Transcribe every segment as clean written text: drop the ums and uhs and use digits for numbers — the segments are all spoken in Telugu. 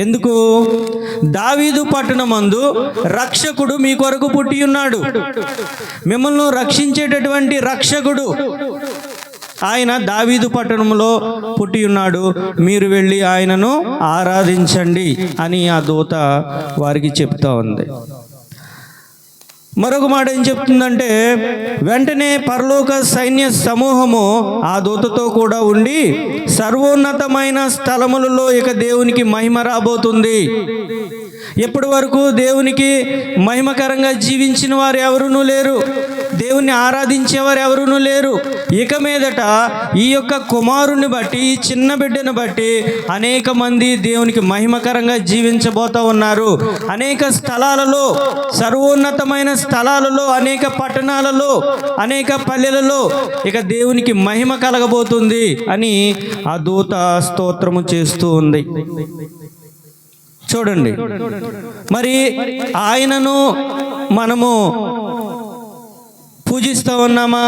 ఎందుకు? దావీదు పట్టణమందు రక్షకుడు మీ కొరకు పుట్టి ఉన్నాడు. మిమ్మల్ని రక్షించేటటువంటి రక్షకుడు ఆయన దావీదు పట్టణంలో పుట్టి ఉన్నాడు, మీరు వెళ్ళి ఆయనను ఆరాధించండి అని ఆ దూత వారికి చెప్తా ఉంది. మరొక మాట ఏం చెప్తుందంటే, వెంటనే పరలోక సైన్య సమూహము ఆ దూతతో కూడా ఉండి సర్వోన్నతమైన స్థలములలో ఇక దేవునికి మహిమ రాబోతుంది. ఎప్పటి వరకు దేవునికి మహిమకరంగా జీవించిన వారు ఎవరునూ లేరు, దేవుణ్ణి ఆరాధించేవారు ఎవరునూ లేరు. ఇక మీదట ఈ యొక్క కుమారుని బట్టి, ఈ చిన్న బిడ్డను బట్టి అనేక మంది దేవునికి మహిమకరంగా జీవించబోతూ ఉన్నారు. అనేక స్థలాలలో, సర్వోన్నతమైన స్థలాలలో, అనేక పట్టణాలలో, అనేక పల్లెలలో ఇక దేవునికి మహిమ కలగబోతుంది అని ఆ దూత స్తోత్రము చేస్తూ ఉంది. చూడండి, మరి ఆయనను మనము పూజిస్తూ ఉన్నామా?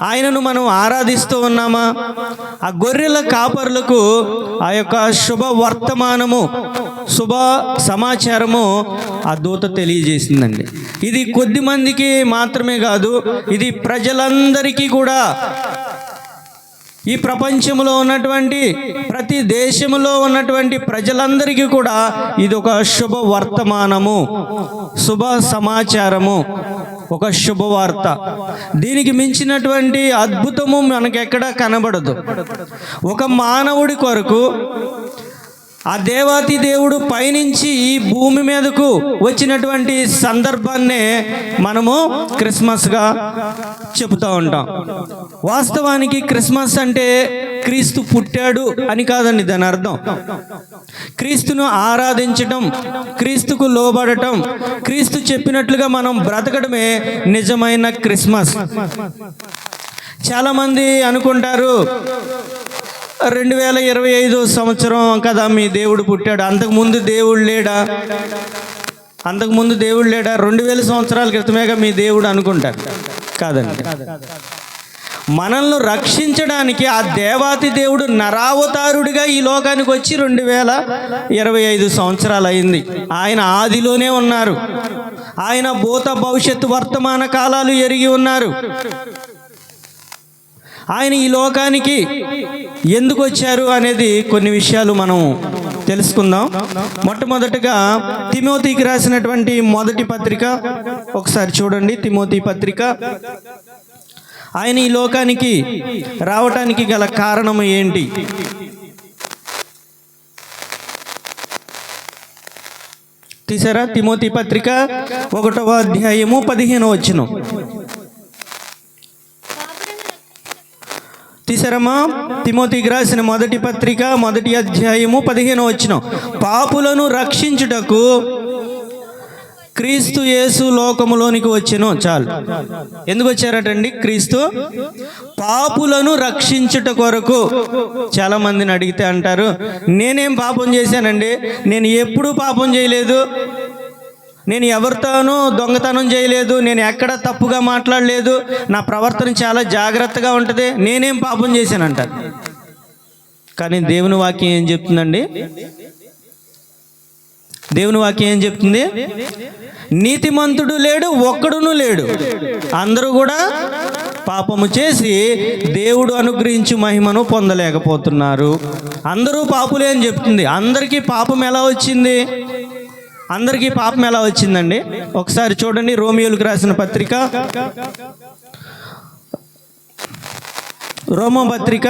ఆయనను మనం ఆరాధిస్తూ ఉన్నామా? ఆ గొర్రెల కాపరులకు ఆ యొక్క శుభ వర్తమానము, శుభ సమాచారము ఆ దూత తెలియజేసిందండి. ఇది కొద్ది మందికి మాత్రమే కాదు, ఇది ప్రజలందరికీ కూడా, ఈ ప్రపంచంలో ఉన్నటువంటి ప్రతి దేశంలో ఉన్నటువంటి ప్రజలందరికీ కూడా ఇది ఒక శుభ వర్తమానము, శుభ సమాచారము, ఒక శుభవార్త. దీనికి మించినటువంటి అద్భుతము మనకెక్కడా కనబడదు. ఒక మానవుడి కొరకు ఆ దేవాతి దేవుడు పైనుంచి ఈ భూమి మీదకు వచ్చినటువంటి సందర్భాన్నే మనము క్రిస్మస్గా చెబుతూ ఉంటాం. వాస్తవానికి క్రిస్మస్ అంటే క్రీస్తు పుట్టాడు అని కాదండి దాని అర్థం. క్రీస్తును ఆరాధించటం, క్రీస్తుకు లోబడటం, క్రీస్తు చెప్పినట్లుగా మనం బ్రతకడమే నిజమైన క్రిస్మస్. చాలామంది అనుకుంటారు 2025 సంవత్సరం కదా మీ దేవుడు పుట్టాడు, అంతకుముందు దేవుడు లేడా, అంతకుముందు దేవుడు లేడా, 2000 సంవత్సరాల క్రితమేగా మీ దేవుడు అనుకుంటారు. కాదండి, మనల్ని రక్షించడానికి ఆ దేవాతి దేవుడు నరావతారుడిగా ఈ లోకానికి వచ్చి 2025 సంవత్సరాలు అయింది. ఆయన ఆదిలోనే ఉన్నారు. ఆయన భూత భవిష్యత్తు వర్తమాన కాలాలు ఎరిగి ఉన్నారు. ఆయన ఈ లోకానికి ఎందుకు వచ్చారు అనేది కొన్ని విషయాలు మనం తెలుసుకుందాం. మొట్టమొదటిగా తిమోతికి రాసినటువంటి మొదటి పత్రిక ఒకసారి చూడండి. తిమోతి పత్రిక, ఆయన ఈ లోకానికి రావటానికి గల కారణం ఏంటి? తీసారా? తిమోతి పత్రిక 1వ అధ్యాయము 15వ వచనం తీసారమ్మా? తిమోతికి రాసిన మొదటి పత్రిక 1వ అధ్యాయము 15వ వచనం, పాపులను రక్షించుటకు క్రీస్తు యేసు లోకములోనికి వచ్చెను. చాలు. ఎందుకు వచ్చారటండి? క్రీస్తు పాపులను రక్షించుట కొరకు. చాలా మందిని అడిగితే అంటారు, నేనేం పాపం చేశానండి, నేను ఎప్పుడూ పాపం చేయలేదు, నేను ఎవరితోనూ దొంగతనం చేయలేదు, నేను ఎక్కడ తప్పుగా మాట్లాడలేదు, నా ప్రవర్తన చాలా జాగ్రత్తగా ఉంటుంది, నేనేం పాపం చేశానంటారు. కానీ దేవుని వాక్యం ఏం చెప్తుందండి? దేవుని వాక్యం ఏం చెప్తుంది? నీతిమంతుడు లేడు, ఒక్కడును లేడు, అందరూ కూడా పాపము చేసి దేవుడు అనుగ్రహించు మహిమను పొందలేకపోతున్నారు. అందరూ పాపులే అని చెప్తుంది. అందరికీ పాపం ఎలా వచ్చింది? అందరికీ పాపం ఎలా వచ్చిందండి? ఒకసారి చూడండి, రోమియోలకు రాసిన పత్రిక, రోమా పత్రిక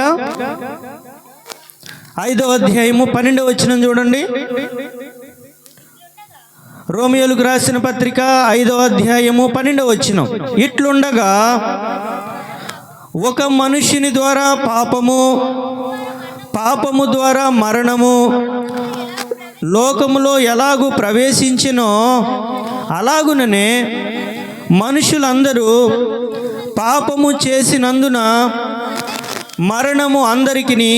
5వ అధ్యాయము 12వ వచనం చూడండి. రోమియోలకు రాసిన పత్రిక 5వ అధ్యాయము 12వ వచనం, ఇట్లుండగా ఒక మనుష్యుని ద్వారా పాపము, పాపము ద్వారా మరణము లోకములో ఎలాగూ ప్రవేశించినో అలాగుననే మనుషులందరూ పాపము చేసినందున మరణము అందరికిని.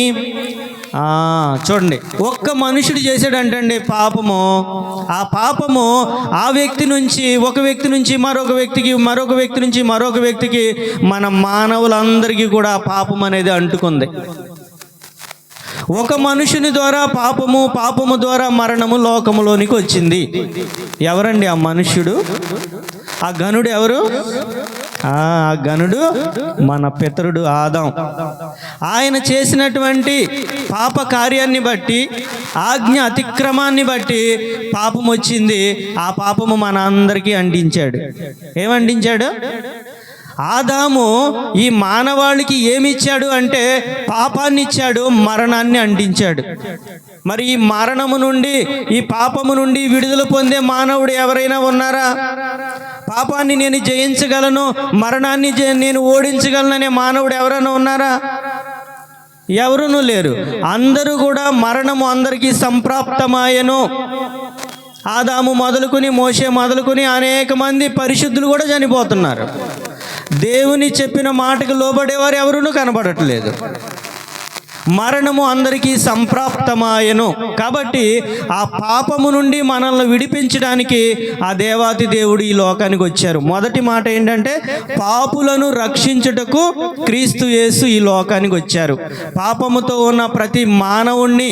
చూడండి, ఒక్క మనుషుడు చేశాడంటండి పాపము. ఆ పాపము ఆ వ్యక్తి నుంచి, ఒక వ్యక్తి నుంచి మరొక వ్యక్తికి, మరొక వ్యక్తి నుంచి మరొక వ్యక్తికి, మన మానవులందరికీ కూడా పాపం అనేది అంటుకుంది. ఒక మనుషుని ద్వారా పాపము, పాపము ద్వారా మరణము లోకములోనికి వచ్చింది. ఎవరండి ఆ మనుష్యుడు? ఆ ఘనుడు ఎవరు? ఆ ఘనుడు మన పితరుడు ఆదాం. ఆయన చేసినటువంటి పాప కార్యాన్ని బట్టి, ఆజ్ఞ అతిక్రమాన్ని బట్టి పాపం వచ్చింది. ఆ పాపము మన అందరికీ అంటించాడు. ఏమంటించాడు? ఆదాము ఈ మానవాళికి ఏమిచ్చాడు అంటే పాపాన్ని ఇచ్చాడు, మరణాన్ని అంటించాడు. మరి ఈ మరణము నుండి, ఈ పాపము నుండి విడుదల పొందే మానవుడు ఎవరైనా ఉన్నారా? పాపాన్ని నేను జయించగలను, మరణాన్ని నేను ఓడించగలననే మానవుడు ఎవరైనా ఉన్నారా? ఎవరునూ లేరు. అందరూ కూడా మరణము అందరికీ సంప్రాప్తమాయను. ఆదాము మొదలుకొని, మోషే మొదలుకొని అనేక మంది పరిశుద్ధులు కూడా చనిపోతున్నారు. దేవుని చెప్పిన మాటకు లోబడేవారు ఎవరునూ కనబడట్లేదు. మరణము అందరికీ సంప్రాప్తమాయను. కాబట్టి ఆ పాపము నుండి మనల్ని విడిపించడానికి ఆ దేవాతి దేవుడు ఈ లోకానికి వచ్చారు. మొదటి మాట ఏంటంటే పాపులను రక్షించుటకు క్రీస్తు యేసు ఈ లోకానికి వచ్చారు. పాపముతో ఉన్న ప్రతి మానవుణ్ణి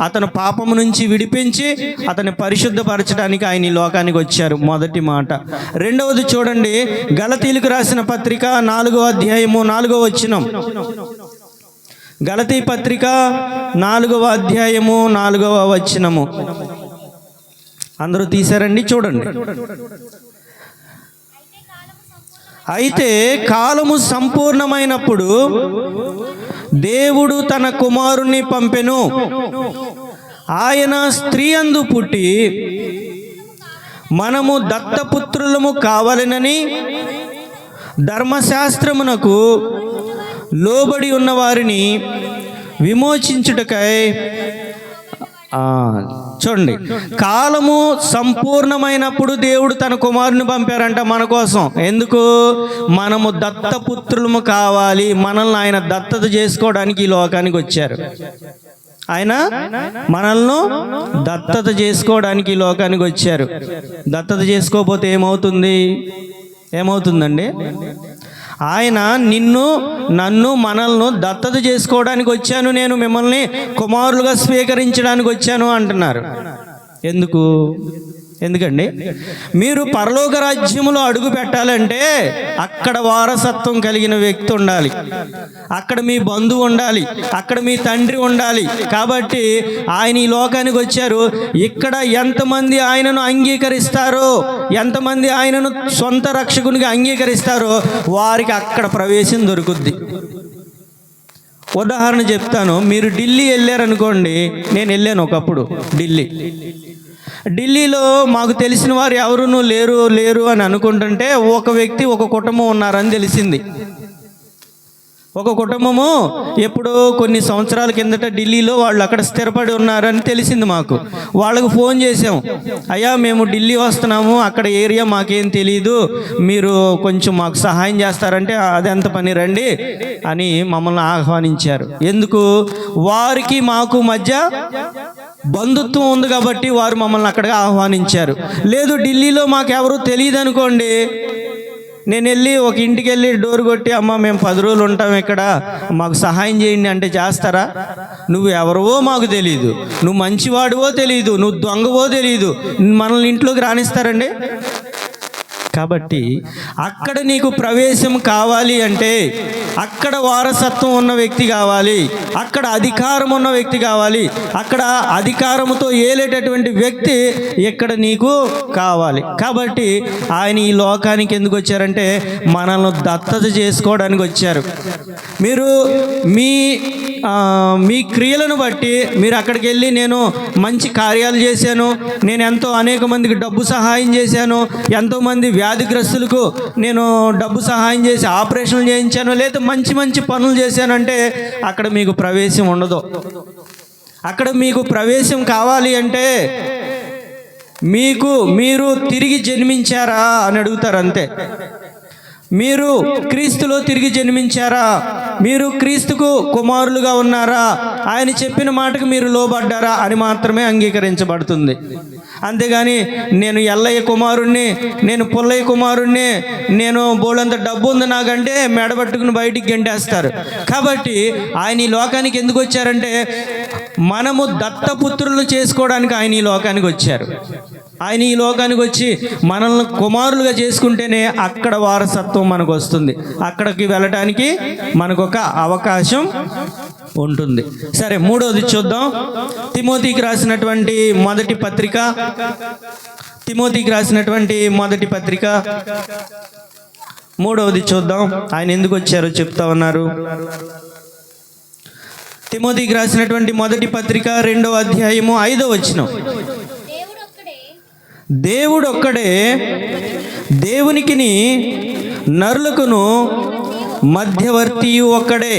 అతను పాపము నుంచి విడిపించి అతన్ని పరిశుద్ధపరచడానికి ఆయన ఈ లోకానికి వచ్చారు. మొదటి మాట. రెండవది చూడండి, గలతీలకు రాసిన పత్రిక 4వ అధ్యాయము 4వ వచనం. గలతీ పత్రిక 4వ అధ్యాయము 4వ వచనము. అందరూ తీశారండి? చూడండి. అయితే కాలము సంపూర్ణమైనప్పుడు దేవుడు తన కుమారుణ్ణి పంపెను. ఆయన స్త్రీ అందు పుట్టి మనము దత్తపుత్రులము కావాలనని ధర్మశాస్త్రమునకు లోబడి ఉన్న వారిని విమోచించుటకై, చూడండి, కాలము సంపూర్ణమైనప్పుడు దేవుడు తన కుమారుని పంపారంట మన కోసం. ఎందుకు? మనము దత్తపుత్రులము కావాలి, మనల్ని ఆయన దత్తత చేసుకోవడానికి ఈ లోకానికి వచ్చారు. ఆయన మనల్ని దత్తత చేసుకోవడానికి ఈ లోకానికి వచ్చారు. దత్తత చేసుకోకపోతే ఏమవుతుందండి? ఆయన నిన్ను, నన్ను, మనల్ని దత్తత చేసుకోవడానికి వచ్చాను, నేను మిమ్మల్ని కుమారులుగా స్వీకరించడానికి వచ్చాను అంటున్నారు. ఎందుకండి? మీరు పరలోక రాజ్యములో అడుగు పెట్టాలంటే అక్కడ వారసత్వం కలిగిన వ్యక్తి ఉండాలి, అక్కడ మీ బంధువు ఉండాలి, అక్కడ మీ తండ్రి ఉండాలి. కాబట్టి ఆయన ఈ లోకానికి వచ్చారు. ఇక్కడ ఎంతమంది ఆయనను అంగీకరిస్తారో, ఎంతమంది ఆయనను సొంత రక్షకునిగా అంగీకరిస్తారో వారికి అక్కడ ప్రవేశం దొరుకుద్ది. ఉదాహరణ చెప్తాను. మీరు ఢిల్లీ వెళ్ళారనుకోండి. నేను వెళ్ళాను ఒకప్పుడు ఢిల్లీలో మాకు తెలిసిన వారు ఎవరునూ లేరు అని అనుకుంటుంటే ఒక వ్యక్తి, ఒక కుటుంబం ఉన్నారని తెలిసింది. ఒక కుటుంబము ఎప్పుడో కొన్ని సంవత్సరాల కిందట ఢిల్లీలో వాళ్ళు అక్కడ స్థిరపడి ఉన్నారని తెలిసింది మాకు. వాళ్ళకు ఫోన్ చేసాం, అయ్యా మేము ఢిల్లీ వస్తున్నాము, అక్కడ ఏరియా మాకేం తెలియదు, మీరు కొంచెం మాకు సహాయం చేస్తారంటే అదెంత పని రండి అని మమ్మల్ని ఆహ్వానించారు. ఎందుకు? వారికి మాకు మధ్య బంధుత్వం ఉంది కాబట్టి వారు మమ్మల్ని అక్కడికి ఆహ్వానించారు. లేదు ఢిల్లీలో మాకెవరూ తెలియదు అనుకోండి, నేను వెళ్ళి ఒక ఇంటికి వెళ్ళి డోర్ కొట్టి, అమ్మ మేము 10 రోజులు ఉంటాం ఇక్కడ, మాకు సహాయం చేయండి అంటే చేస్తారా? నువ్వు ఎవరివో మాకు తెలియదు, నువ్వు మంచివాడివో తెలియదు, నువ్వు దొంగవో తెలియదు, మనల్ని ఇంట్లోకి రానిస్తారండి? కాబట్టి అక్కడ నీకు ప్రవేశం కావాలి అంటే అక్కడ వారసత్వం ఉన్న వ్యక్తి కావాలి, అక్కడ అధికారం ఉన్న వ్యక్తి కావాలి, అక్కడ అధికారంతో ఏలేటటువంటి వ్యక్తి ఇక్కడ నీకు కావాలి. కాబట్టి ఆయన ఈ లోకానికి ఎందుకు వచ్చారంటే మనల్ని దత్తత చేసుకోవడానికి వచ్చారు. మీరు మీ క్రియలను బట్టి మీరు అక్కడికి వెళ్ళి, నేను మంచి కార్యాలు చేశాను, నేను ఎంతో అనేక మందికి డబ్బు సహాయం చేశాను, ఎంతోమంది వ్యాధిగ్రస్తులకు నేను డబ్బు సహాయం చేసి ఆపరేషన్లు చేయించాను, లేదా మంచి పనులు చేశానంటే అక్కడ మీకు ప్రవేశం ఉండదు. అక్కడ మీకు ప్రవేశం కావాలి అంటే మీరు తిరిగి జన్మించారా అని అడుగుతారు అంతే. మీరు క్రీస్తులో తిరిగి జన్మించారా? మీరు క్రీస్తుకు కుమారులుగా ఉన్నారా? ఆయన చెప్పిన మాటకు మీరు లోబడ్డారా అని మాత్రమే అంగీకరించబడుతుంది. అంతేగాని నేను ఎల్లయ్య కుమారుణ్ణి, నేను పుల్లయ్య కుమారుణ్ణి, నేను బోలంత డబ్బు ఉంది నాకంటే మెడబట్టుకుని బయటికి గెంటేస్తారు. కాబట్టి ఆయన ఈ లోకానికి ఎందుకు వచ్చారంటే మనము దత్తపుత్రులు చేసుకోవడానికి ఆయన ఈ లోకానికి వచ్చారు. ఆయన ఈ లోకానికి వచ్చి మనల్ని కుమారులుగా చేసుకుంటేనే అక్కడ వారసత్వం మనకు వస్తుంది. అక్కడికి వెళ్ళటానికి మనకు ఒక అవకాశం ఉంటుంది. సరే, మూడవది చూద్దాం. తిమోతికి రాసినటువంటి మొదటి పత్రిక, తిమోతికి రాసినటువంటి మొదటి పత్రిక మూడవది చూద్దాం. ఆయన ఎందుకు వచ్చారో చెప్తా ఉన్నారు. తిమోతికి రాసినటువంటి మొదటి పత్రిక 2వ అధ్యాయము 5వ వచనం. దేవుడొక్కడే దేవునికిని నరులకును మధ్యవర్తి ఒక్కడే,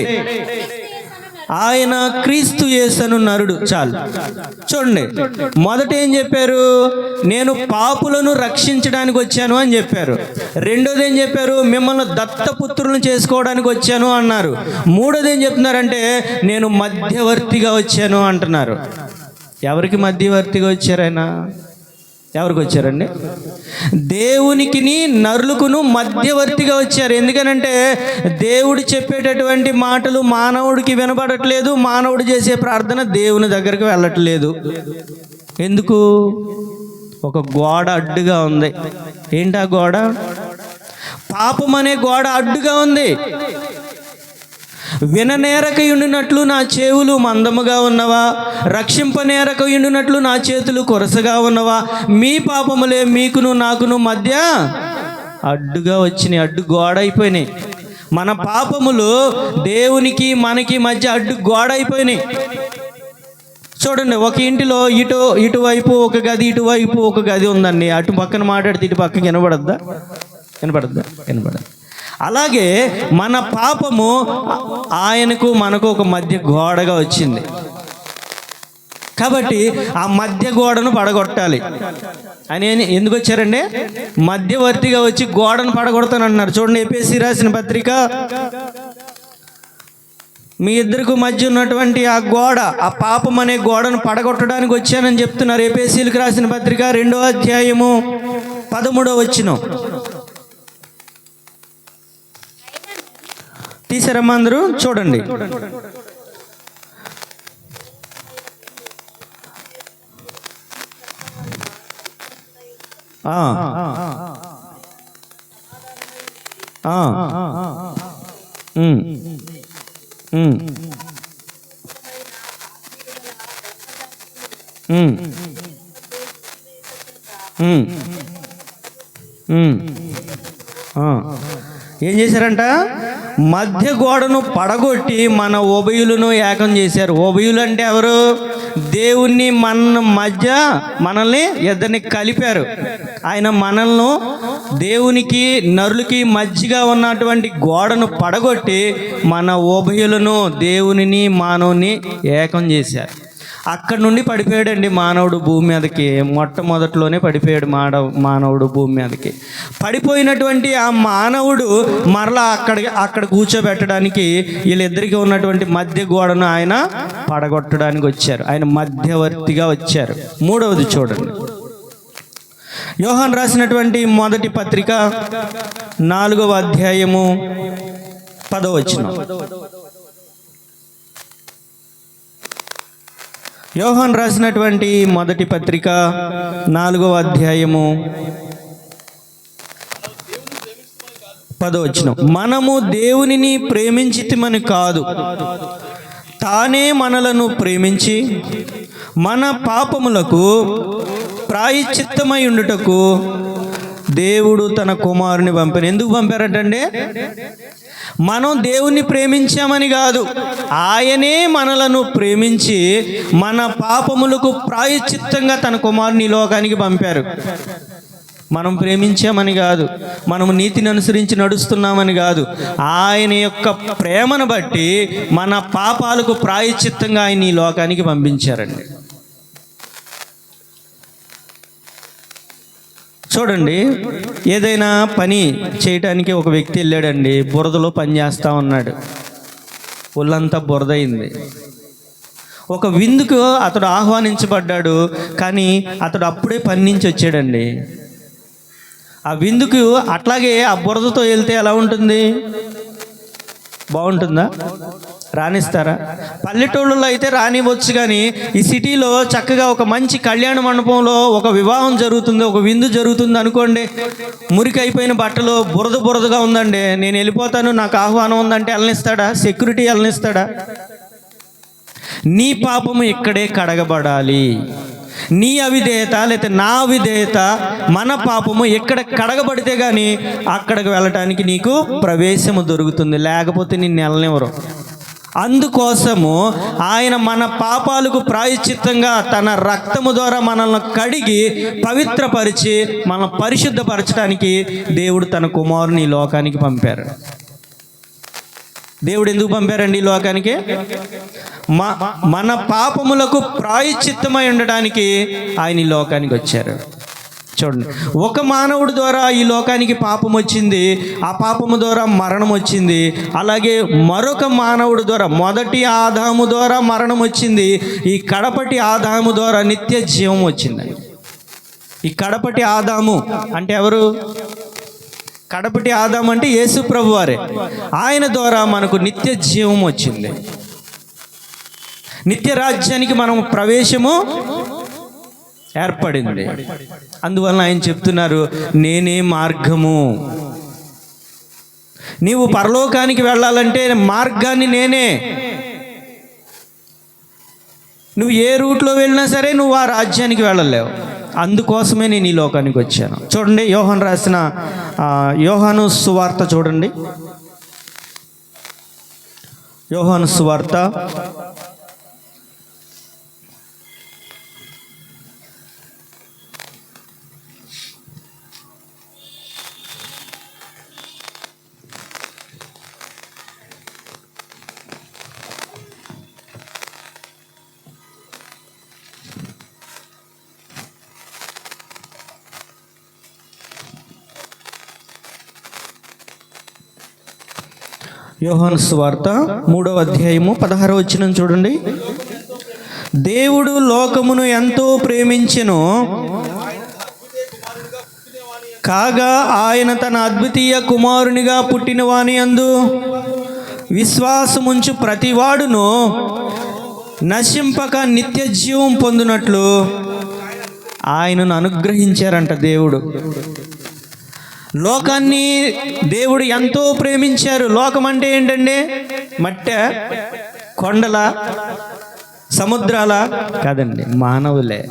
ఆయన క్రీస్తు యేసను నరుడు. చాలు చూడండి, మొదట ఏం చెప్పారు? నేను పాపులను రక్షించడానికి వచ్చాను అని చెప్పారు. రెండోది ఏం చెప్పారు? మిమ్మల్ని దత్తపుత్రులను చేసుకోవడానికి వచ్చాను అన్నారు. మూడోది ఏం చెప్తున్నారంటే నేను మధ్యవర్తిగా వచ్చాను అంటున్నారు. ఎవరికి మధ్యవర్తిగా వచ్చారైనా? ఎవరికి వచ్చారండి? దేవునికిని నరులకును మధ్యవర్తిగా వచ్చారు. ఎందుకనంటే దేవుడు చెప్పేటటువంటి మాటలు మానవుడికి వినబడట్లేదు, మానవుడు చేసే ప్రార్థన దేవుని దగ్గరికి వెళ్ళట్లేదు. ఎందుకు? ఒక గోడ అడ్డుగా ఉంది. ఏంటి ఆ గోడ? పాపం అనే గోడ అడ్డుగా ఉంది. విననేరకయుండినట్లు నా చెవులు మందముగా ఉన్నవా? రక్షింపనేరకయుండినట్లు నా చేతులు కొరసగా ఉన్నవా? మీ పాపములే మీకును నాకును మధ్య అడ్డుగా వచ్చినాయి, అడ్డు గోడ అయిపోయినాయి. మన పాపములు దేవునికి మనకి మధ్య అడ్డు గోడ అయిపోయినాయి. చూడండి, ఒక ఇంటిలో ఇటువైపు ఒక గది, ఇటువైపు ఒక గది ఉందండి. అటు పక్కన మాట్లాడితే ఇటు పక్కన వినబడద్దా? వినబడదు. అలాగే మన పాపము ఆయనకు మనకు ఒక మధ్య గోడగా వచ్చింది. కాబట్టి ఆ మధ్య గోడను పడగొట్టాలి అని ఎందుకు వచ్చారండి? మధ్యవర్తిగా వచ్చి గోడను పడగొడతానంటున్నారు. చూడండి, ఎఫెసీ రాసిన పత్రిక, మీ ఇద్దరికి మధ్య ఉన్నటువంటి ఆ గోడ, ఆ పాపం అనే గోడను పడగొట్టడానికి వచ్చానని చెప్తున్నారు. ఎఫెసీలకు రాసిన పత్రిక 2వ అధ్యాయము 13వ వచనం. తీసారమ్మా అందరూ? చూడండి, ఏం చేశారంట? మధ్య గోడను పడగొట్టి మన ఉభయులను ఏకం చేశారు. ఉభయులు అంటే ఎవరు? దేవుణ్ణి మన మధ్య మనల్ని ఇద్దరిని కలిపారు. ఆయన మనల్ని దేవునికి నరులకి మధ్యగా ఉన్నటువంటి గోడను పడగొట్టి మన ఉభయులను, దేవునిని మానవుని ఏకం చేశారు. అక్కడి నుండి పడిపోయాడండి మానవుడు భూమి మీదకి. మొట్టమొదట్లోనే పడిపోయాడు మానవుడు భూమి మీదకి. పడిపోయినటువంటి ఆ మానవుడు మరలా అక్కడ కూర్చోబెట్టడానికి వీళ్ళిద్దరికీ ఉన్నటువంటి మధ్య గోడను ఆయన పడగొట్టడానికి వచ్చారు. ఆయన మధ్యవర్తిగా వచ్చారు. మూడవది చూడండి, యోహాను రాసినటువంటి మొదటి పత్రిక 4వ అధ్యాయము 10వ వచనం. యోహాను రాసినటువంటి మొదటి పత్రిక 4వ అధ్యాయము 10వ వచనం. మనము దేవునిని ప్రేమించితిమని కాదు, తానే మనలను ప్రేమించి మన పాపములకు ప్రాయశ్చిత్తమై ఉండుటకు దేవుడు తన కుమారుని పంపారు. ఎందుకు పంపారటండి? మనం దేవుణ్ణి ప్రేమించామని కాదు, ఆయనే మనలను ప్రేమించి మన పాపములకు ప్రాయశ్చిత్తంగా తన కుమారుని లోకానికి పంపారు. మనం ప్రేమించామని కాదు, మనము నీతిని అనుసరించి నడుస్తున్నామని కాదు, ఆయన యొక్క ప్రేమను బట్టి మన పాపాలకు ప్రాయశ్చిత్తంగా ఆయన ఈ లోకానికి పంపించారండి. చూడండి, ఏదైనా పని చేయటానికి ఒక వ్యక్తి వెళ్ళాడండి, బురదలో పని చేస్తూ ఉన్నాడు, ఒళ్ళంతా బురదయింది. ఒక విందుకు అతడు ఆహ్వానించబడ్డాడు, కానీ అతడు అప్పుడే పని నుంచి వచ్చాడండి. ఆ విందుకు అట్లాగే ఆ బురదతో వెళ్తే ఎలా ఉంటుంది? బాగుంటుందా? రాణిస్తారా? పల్లెటూళ్ళలో అయితే రానివ్వచ్చు, కానీ ఈ సిటీలో చక్కగా ఒక మంచి కళ్యాణ మండపంలో ఒక వివాహం జరుగుతుంది, ఒక విందు జరుగుతుంది అనుకోండి, మురికి అయిపోయిన బట్టలు బురదగా ఉందండి, నేను వెళ్ళిపోతాను, నాకు ఆహ్వానం ఉందంటే వెళ్ళనిస్తాడా? సెక్యూరిటీ వెళ్ళనిస్తాడా? నీ పాపము ఇక్కడే కడగబడాలి. నీ అవిధేయత లేకపోతే నా అవిధేయత, మన పాపము ఎక్కడ కడగబడితే కానీ అక్కడికి వెళ్ళటానికి నీకు ప్రవేశము దొరుకుతుంది, లేకపోతే నిన్ను వెళ్ళనివ్వరు. అందుకోసము ఆయన మన పాపాలకు ప్రాయశ్చిత్తంగా తన రక్తము ద్వారా మనల్ని కడిగి పవిత్రపరిచి మనల్ని పరిశుద్ధపరచడానికి దేవుడు తన కుమారుని ఈ లోకానికి పంపారు. దేవుడు ఎందుకు పంపారండి ఈ లోకానికి? మన పాపములకు ప్రాయశ్చిత్తమై ఉండడానికి ఆయన ఈ లోకానికి వచ్చారు. చూడండి, ఒక మానవుడి ద్వారా ఈ లోకానికి పాపం వచ్చింది, ఆ పాపము ద్వారా మరణం వచ్చింది. అలాగే మరొక మానవుడి ద్వారా, మొదటి ఆదాము ద్వారా మరణం వచ్చింది, ఈ కడపటి ఆదాము ద్వారా నిత్య జీవం వచ్చిందండి. ఈ కడపటి ఆదాము అంటే ఎవరు? కడపటి ఆదాము అంటే యేసు ప్రభువారే. ఆయన ద్వారా మనకు నిత్య జీవం వచ్చింది, నిత్య రాజ్యానికి మనం ప్రవేశము ఏర్పడింది. అందువలన ఆయన చెప్తున్నారు, నేనే మార్గము. నీవు పరలోకానికి వెళ్ళాలంటే మార్గాన్ని నేనే. నువ్వు ఏ రూట్లో వెళ్ళినా సరే నువ్వు ఆ రాజ్యానికి వెళ్ళలేవు. అందుకోసమే నేను ఈ లోకానికి వచ్చాను. చూడండి, యోహాను రాసిన యోహాను సువార్త చూడండి. యోహాను సువార్త 3వ అధ్యాయము 16వ వచనం చూడండి. దేవుడు లోకమును ఎంతో ప్రేమించెను, కాగా ఆయన తన అద్వితీయ కుమారునిగా పుట్టిన వాని యందు విశ్వాసముంచు ప్రతివాడును నశింపక నిత్య జీవం పొందునట్లు ఆయనను అనుగ్రహించారంట. దేవుడు లోకాన్ని దేవుడు ఎంతో ప్రేమించారు. లోకం అంటే ఏంటండి? మట్టె, కొండల, సముద్రాల కాదండి, మానవులే.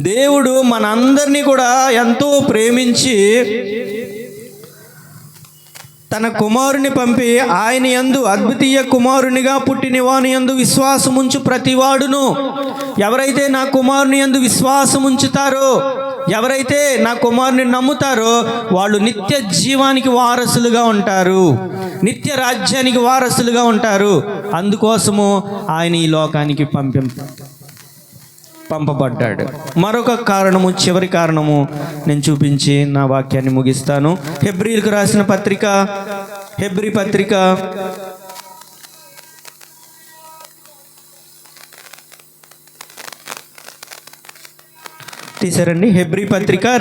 దేవుడు మనందరినీ కూడా ఎంతో ప్రేమించి తన కుమారుని పంపి ఆయన యందు అద్వితీయ కుమారునిగా పుట్టిన వాని యందు విశ్వాసముంచు ప్రతివాడును, ఎవరైతే నా కుమారుని యందు విశ్వాసముంచుతారో, ఎవరైతే నా కుమారుని నమ్ముతారో వాళ్ళు నిత్య జీవానికి వారసులుగా ఉంటారు, నిత్య రాజ్యానికి వారసులుగా ఉంటారు. అందుకోసము ఆయన ఈ లోకానికి పంపబడ్డాడు. మరొక కారణము, చివరి కారణము నేను చూపించి నా వాక్యాన్ని ముగిస్తాను. హెబ్రీలకు రాసిన పత్రిక, హెబ్రీ పత్రిక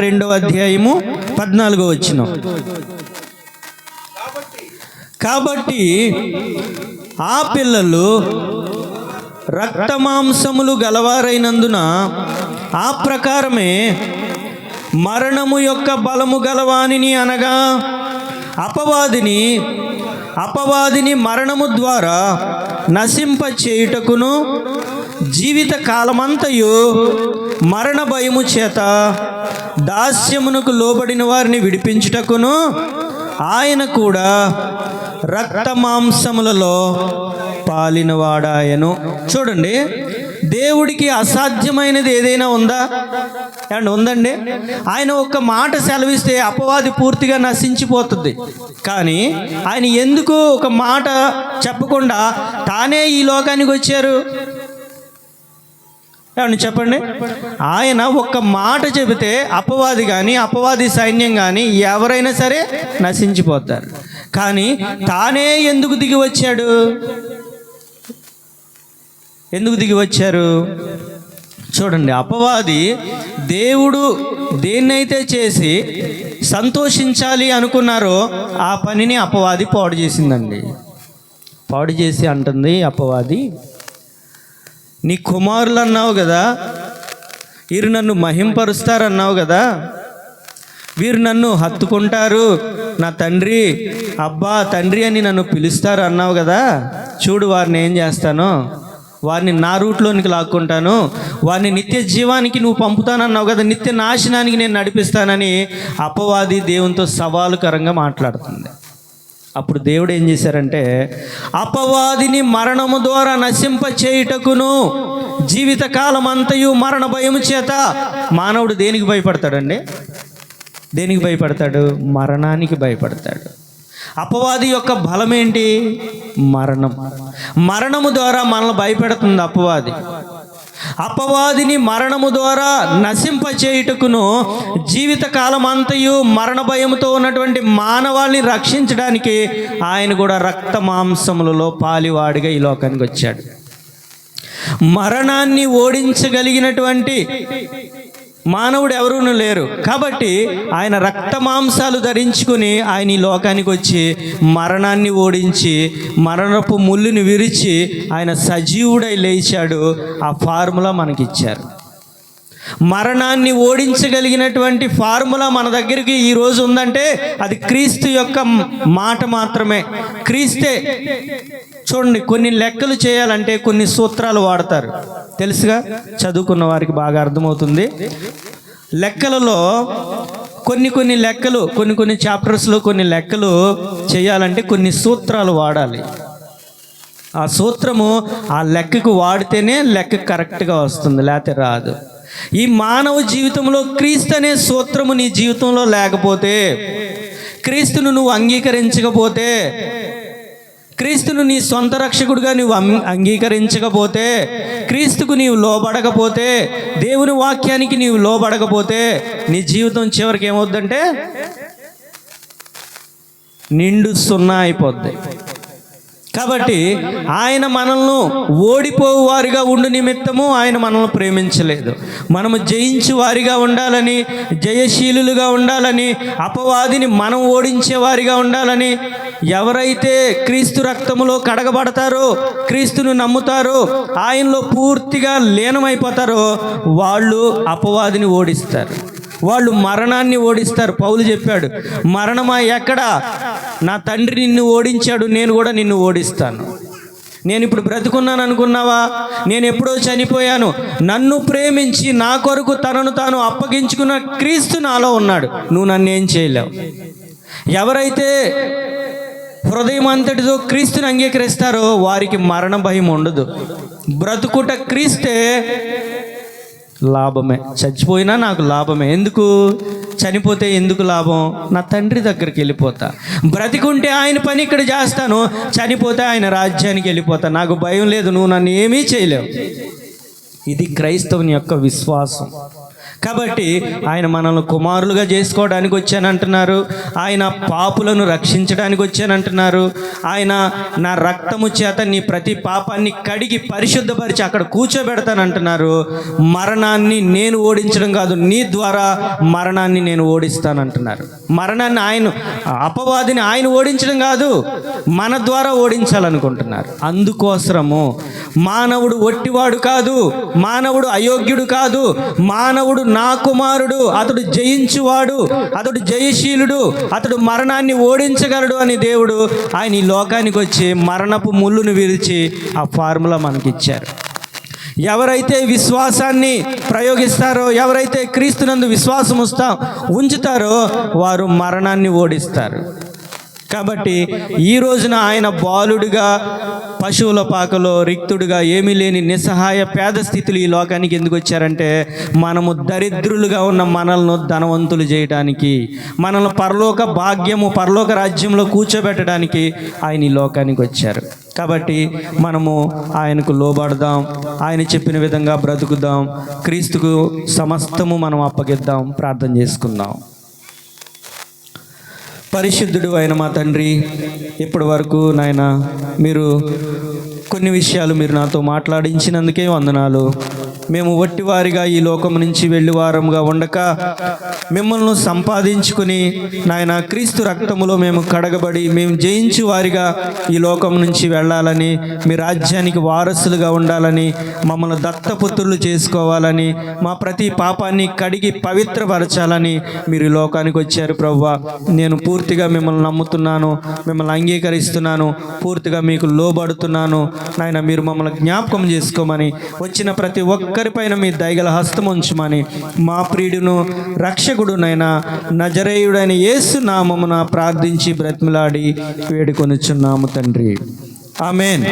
2వ అధ్యాయము 14వ వచనం. కాబట్టి ఆ పిల్లలు రక్తమాంసములు గలవారైనందున ఆ ప్రకారమే మరణము యొక్క బలము గలవానిని, అనగా అపవాదిని మరణము ద్వారా నశింప చేయుటకును, జీవిత కాలమంతయు మరణ భయము చేత దాస్యమునకు లోబడిన వారిని విడిపించుటకును ఆయన కూడా రక్త మాంసములలో పాలినవాడాయను. చూడండి, దేవుడికి అసాధ్యమైనది ఏదైనా ఉందా? అండ్ ఉందండి. ఆయన ఒక్క మాట సెలవిస్తే అపవాది పూర్తిగా నశించిపోతుంది. కానీ ఆయన ఎందుకు ఒక మాట చెప్పకుండా తానే ఈ లోకానికి వచ్చారు? ఏమండి చెప్పండి. ఆయన ఒక్క మాట చెబితే అపవాది కానీ అపవాది సైన్యం కానీ ఎవరైనా సరే నశించిపోతారు. కానీ తానే ఎందుకు దిగి వచ్చాడు? ఎందుకు దిగి వచ్చారు? చూడండి, అపవాది దేవుడు దేన్నైతే చేసి సంతోషించాలి అనుకున్నారో ఆ పనిని అపవాది పాడు చేసిందండి. పాడు చేసి అంటుంది అపవాది, నీ కుమారులు అన్నావు కదా, వీరు నన్ను మహింపరుస్తారన్నావు కదా, వీరు నన్ను హత్తుకుంటారు, నా తండ్రి అబ్బా తండ్రి అని నన్ను పిలుస్తారు అన్నావు కదా, చూడు వారిని ఏం చేస్తానో, వారిని నా రూట్లోనికి లాక్కుంటాను, వారిని నిత్య జీవానికి నువ్వు పంపుతానన్నావు కదా, నిత్య నాశనానికి నేను నడిపిస్తానని అపవాది దేవునితో సవాలుకరంగా మాట్లాడుతుంది. అప్పుడు దేవుడు ఏం చేశారంటే, అపవాదిని మరణము ద్వారా నశింప చేయుటకును జీవితకాలం అంతయు మరణ భయము చేత మానవుడు దేనికి భయపడతాడండి? దేనికి భయపడతాడు? మరణానికి భయపడతాడు. అపవాది యొక్క బలం ఏంటి? మరణం. మరణము ద్వారా మనల్ని భయపెడుతుంది అపవాది. అపవాదిని మరణము ద్వారా నశింపచేయుటకును జీవితకాలం అంతయు మరణ భయముతో ఉన్నటువంటి మానవాళిని రక్షించడానికి ఆయన కూడా రక్త మాంసములలో పాలివాడిగా ఈ లోకానికి వచ్చాడు. మరణాన్ని ఓడించగలిగినటువంటి మానవుడు ఎవరూ లేరు. కాబట్టి ఆయన రక్త మాంసాలు ధరించుకుని ఆయన ఈ లోకానికి వచ్చి మరణాన్ని ఓడించి మరణపు ముళ్ళుని విరిచి ఆయన సజీవుడై లేచాడు. ఆ ఫార్ములా మనకిచ్చారు. మరణాన్ని ఓడించగలిగినటువంటి ఫార్ములా మన దగ్గరికి ఈరోజు ఉందంటే అది క్రీస్తు యొక్క మాట మాత్రమే. క్రీస్తే. చూడండి, కొన్ని లెక్కలు చేయాలంటే కొన్ని సూత్రాలు వాడతారు, తెలుసుగా, చదువుకున్న వారికి బాగా అర్థమవుతుంది. లెక్కలలో కొన్ని లెక్కలు, కొన్ని చాప్టర్స్లో కొన్ని లెక్కలు చేయాలంటే కొన్ని సూత్రాలు వాడాలి. ఆ సూత్రము ఆ లెక్కకు వాడితేనే లెక్క కరెక్ట్గా వస్తుంది, లేకపోతే రాదు. ఈ మానవ జీవితంలో క్రీస్తు అనే సూత్రము నీ జీవితంలో లేకపోతే, క్రీస్తును నువ్వు అంగీకరించకపోతే, క్రీస్తును నీ సొంత రక్షకుడిగా నువ్వు అంగీకరించకపోతే, క్రీస్తుకు నీవు లోబడకపోతే, దేవుని వాక్యానికి నీవు లోబడకపోతే నీ జీవితం చివరికి ఏమవుద్దంటే నిండు సున్నా అయిపోద్ది. కాబట్టి ఆయన మనల్ని ఓడిపోవు వారిగా ఉండు నిమిత్తము ఆయన మనల్ని ప్రేమించలేదు. మనము జయించు వారిగా ఉండాలని, జయశీలులుగా ఉండాలని, అపవాదిని మనం ఓడించే వారిగా ఉండాలని. ఎవరైతే క్రీస్తు రక్తములో కడగబడతారో, క్రీస్తును నమ్ముతారో, ఆయనలో పూర్తిగా లీనమైపోతారో వాళ్ళు అపవాదిని ఓడిస్తారు, వాళ్ళు మరణాన్ని ఓడిస్తారు. పౌలు చెప్పాడు, మరణమా ఎక్కడ? నా తండ్రి నిన్ను ఓడించాడు, నేను కూడా నిన్ను ఓడిస్తాను. నేను ఇప్పుడు బ్రతుకున్నాను అనుకున్నావా? నేను ఎప్పుడో చనిపోయాను. నన్ను ప్రేమించి నా కొరకు తనను తాను అప్పగించుకున్న క్రీస్తు నాలో ఉన్నాడు. నువ్వు నన్ను ఏం చేయలేవు. ఎవరైతే హృదయం అంతటితో క్రీస్తుని అంగీకరిస్తారో వారికి మరణ భయం ఉండదు. బ్రతుకుట క్రీస్తే లాభమే. చచ్చిపోయినా నాకు లాభమే. ఎందుకు? చనిపోతే ఎందుకు లాభం? నా తండ్రి దగ్గరికి వెళ్ళిపోతా. బ్రతికుంటే ఆయన పని ఇక్కడ చేస్తాను, చనిపోతే ఆయన రాజ్యానికి వెళ్ళిపోతా. నాకు భయం లేదు, నువ్వు నన్ను ఏమీ చేయలేవు. ఇది క్రైస్తవుని యొక్క విశ్వాసం. కాబట్టి ఆయన మనల్ని కుమారులుగా చేసుకోవడానికి వచ్చానంటున్నారు. ఆయన పాపులను రక్షించడానికి వచ్చానంటున్నారు. ఆయన నా రక్తము చేత నీ ప్రతి పాపాన్ని కడిగి పరిశుద్ధపరిచి అక్కడ కూర్చోబెడతానంటున్నారు. మరణాన్ని నేను ఓడించడం కాదు, నీ ద్వారా మరణాన్ని నేను ఓడిస్తానంటున్నారు. మరణాన్ని ఆయన, అపవాదిని ఆయన ఓడించడం కాదు, మన ద్వారా ఓడించాలనుకుంటున్నారు. అందుకోసము మానవుడు ఒట్టివాడు కాదు, మానవుడు అయోగ్యుడు కాదు, మానవుడు నా కుమారుడు, అతడు జయించువాడు, అతడు జయశీలుడు, అతడు మరణాన్ని ఓడించగలడు అని దేవుడు ఆయన ఈ లోకానికి వచ్చి మరణపు ముళ్ళును విరిచి ఆ ఫార్ములా మనకిచ్చారు. ఎవరైతే విశ్వాసాన్ని ప్రయోగిస్తారో, ఎవరైతే క్రీస్తునందు విశ్వాసం ఉంచుతారో వారు మరణాన్ని ఓడిస్తారు. కాబట్టి ఈ రోజున ఆయన బాలుడిగా పశువుల పాకలో రిక్తుడిగా ఏమీ లేని నిస్సహాయ పేద స్థితులు ఈ లోకానికి ఎందుకు వచ్చారంటే మనము దరిద్రులుగా ఉన్న మనల్ని ధనవంతులు చేయడానికి, మనల్ని పరలోక భాగ్యము, పరలోక రాజ్యంలో కూర్చోబెట్టడానికి ఆయన ఈ లోకానికి వచ్చారు. కాబట్టి మనము ఆయనకు లోబడదాం, ఆయన చెప్పిన విధంగా బ్రతుకుదాం, క్రీస్తుకు సమస్తము మనం అప్పగిద్దాం. ప్రార్థన చేసుకుందాం. పరిశుద్ధుడు అయిన మా తండ్రి, ఇప్పటి వరకు నాయన మీరు కొన్ని విషయాలు మీరు నాతో మాట్లాడించినందుకే వందనాలు. మేము వట్టివారిగా ఈ లోకం నుంచి వెళ్ళివారంగా ఉండక మిమ్మల్ని సంపాదించుకుని నాయన క్రీస్తు రక్తములో మేము కడగబడి మేము జయించు వారిగా ఈ లోకం నుంచి వెళ్ళాలని, మీ రాజ్యానికి వారసులుగా ఉండాలని, మమ్మల్ని దత్తపుత్రులు చేసుకోవాలని, మా ప్రతి పాపాన్ని కడిగి పవిత్రపరచాలని మీరు ఈ లోకానికి వచ్చారు ప్రభువా. నేను పూర్తిగా మిమ్మల్ని నమ్ముతున్నాను, మిమ్మల్ని అంగీకరిస్తున్నాను, పూర్తిగా మీకు లోబడుతున్నాను నాయన. మీరు మమ్మల్ని జ్ఞాపకం చేసుకోమని, వచ్చిన ప్రతి ఒక్కరిపైన మీ దయగల హస్తం ఉంచమని, మా ప్రియుడును రక్షకుడు నైనా నజరేయుడైన యేసు నామమున ప్రార్థించి బ్రతిమలాడి వేడుకొనుచున్నాము తండ్రి. ఆమేన్.